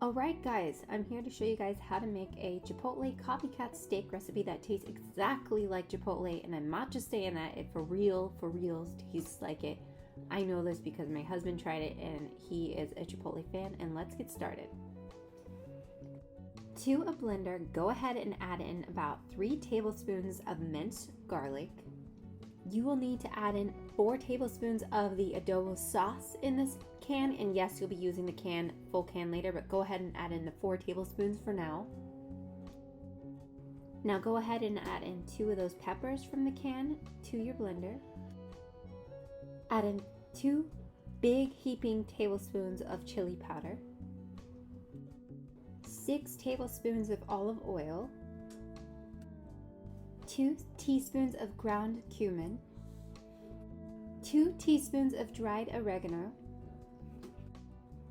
Alright guys, I'm here to show you guys how to make a Chipotle copycat steak recipe that tastes exactly like Chipotle, and I'm not just saying that, it for reals tastes like it. I know this because my husband tried it and he is a Chipotle fan, and let's get started. To a blender, go ahead and add in about 3 tablespoons of minced garlic. You will need to add in 4 tablespoons of the adobo sauce in this can, and yes, you'll be using the full can later, but go ahead and add in the 4 tablespoons for now. Now go ahead and add in 2 of those peppers from the can to your blender. Add in 2 big heaping tablespoons of chili powder, 6 tablespoons of olive oil, 2 teaspoons of ground cumin, 2 teaspoons of dried oregano.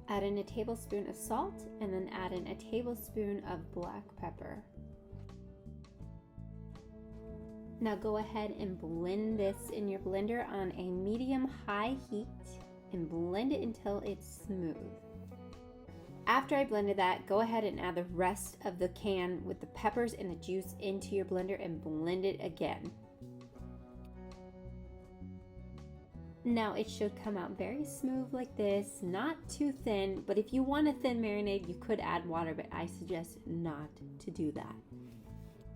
Add in a tablespoon of salt, and then add in a tablespoon of black pepper. Now go ahead and blend this in your blender on a medium-high heat and blend it until it's smooth. After I blended that, go ahead and add the rest of the can with the peppers and the juice into your blender and blend it again. Now it should come out very smooth like this, not too thin, but if you want a thin marinade, you could add water, but I suggest not to do that.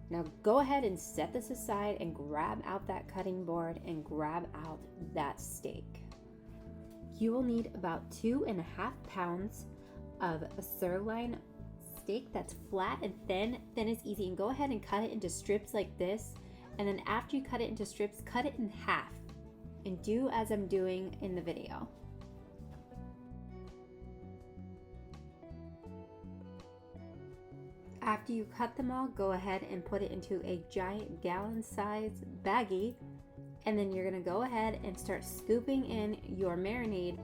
Now go ahead and set this aside and grab out that cutting board and grab out that steak. You will need about 2.5 pounds of a sirloin steak that's flat and thin. Thin is easy, and go ahead and cut it into strips like this, and then after you cut it into strips, cut it in half and do as I'm doing in the video. After you cut them all, go ahead and put it into a giant gallon-sized baggie, and then you're gonna go ahead and start scooping in your marinade,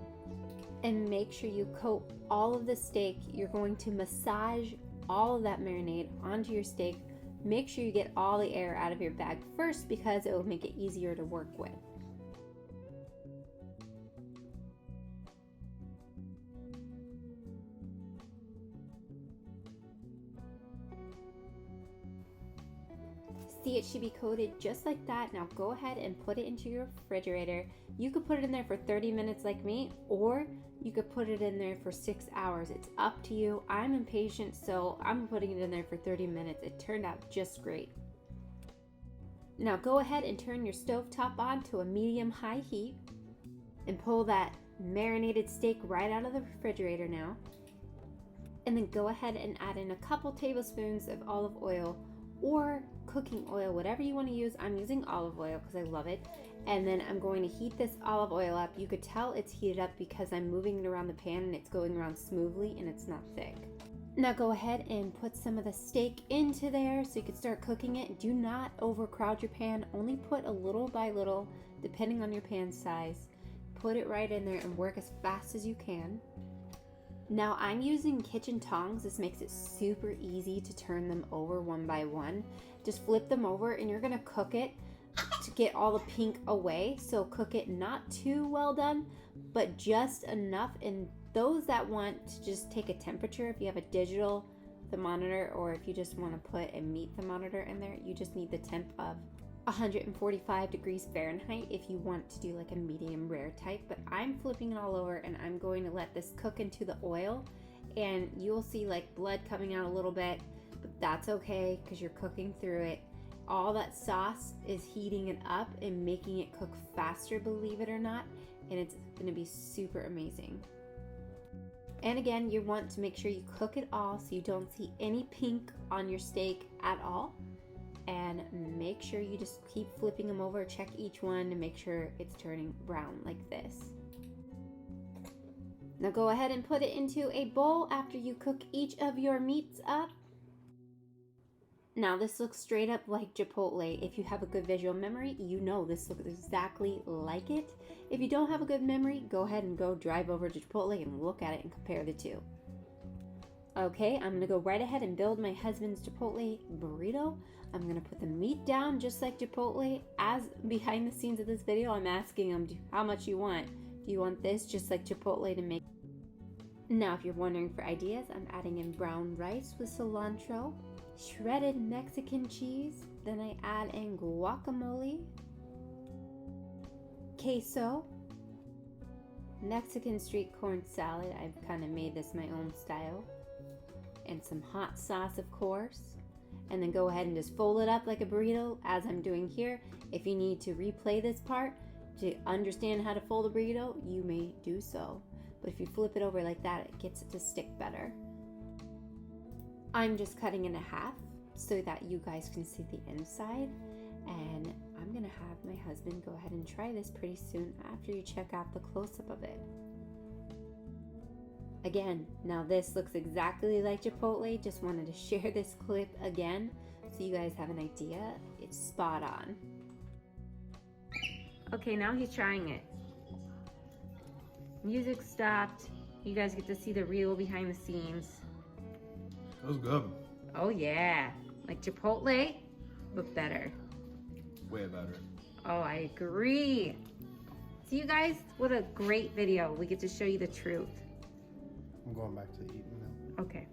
and make sure you coat all of the steak. You're going to massage all of that marinade onto your steak. Make sure you get all the air out of your bag first because it will make it easier to work with. See, it should be coated just like that. Now go ahead and put it into your refrigerator. You could put it in there for 30 minutes like me, or you could put it in there for 6 hours. It's up to you. I'm impatient, so I'm putting it in there for 30 minutes. It turned out just great. Now go ahead and turn your stove top on to a medium-high heat and pull that marinated steak right out of the refrigerator now. And then go ahead and add in a couple tablespoons of olive oil or cooking oil, whatever you want to use. I'm using olive oil because I love it. And then I'm going to heat this olive oil up. You could tell it's heated up because I'm moving it around the pan and it's going around smoothly and it's not thick. Now go ahead and put some of the steak into there so you can start cooking it. Do not overcrowd your pan. Only put a little by little, depending on your pan size. Put it right in there and work as fast as you can. Now I'm using kitchen tongs. This makes it super easy to turn them over one by one. Just flip them over and you're gonna cook it to get all the pink away. So cook it not too well done, but just enough. And those that want to just take a temperature, if you have a digital thermometer or if you just want to put a meat thermometer in there, you just need the temp of 145 degrees Fahrenheit if you want to do like a medium rare type. But I'm flipping it all over and I'm going to let this cook into the oil, and you'll see like blood coming out a little bit, but that's okay because you're cooking through it. All that sauce is heating it up and making it cook faster, believe it or not, and it's going to be super amazing. And again, you want to make sure you cook it all so you don't see any pink on your steak at all. And make sure you just keep flipping them over, check each one to make sure it's turning brown like this. Now go ahead and put it into a bowl after you cook each of your meats up. Now this looks straight up like Chipotle. If you have a good visual memory, you know this looks exactly like it. If you don't have a good memory, go ahead and go drive over to Chipotle and look at it and compare the two. Okay, I'm gonna go right ahead and build my husband's Chipotle burrito. I'm gonna put the meat down just like Chipotle. As behind the scenes of this video, I'm asking him how much you want. Do you want this just like Chipotle to make? Now, if you're wondering for ideas, I'm adding in brown rice with cilantro, shredded Mexican cheese, then I add in guacamole, queso, Mexican street corn salad. I've kind of made this my own style, and some hot sauce, of course. And then go ahead and just fold it up like a burrito, as I'm doing here. If you need to replay this part to understand how to fold a burrito, you may do so. But if you flip it over like that, it gets it to stick better. I'm just cutting in half so that you guys can see the inside. And I'm gonna have my husband go ahead and try this pretty soon after you check out the close-up of it. Again, now this looks exactly like Chipotle. Just wanted to share this clip again so you guys have an idea. It's spot on. Okay, now he's trying it. Music stopped. You guys get to see the reel behind the scenes. That was good. Oh yeah, like Chipotle, but better. Way better. Oh, I agree. See you guys, what a great video. We get to show you the truth. I'm going back to eating now. Okay.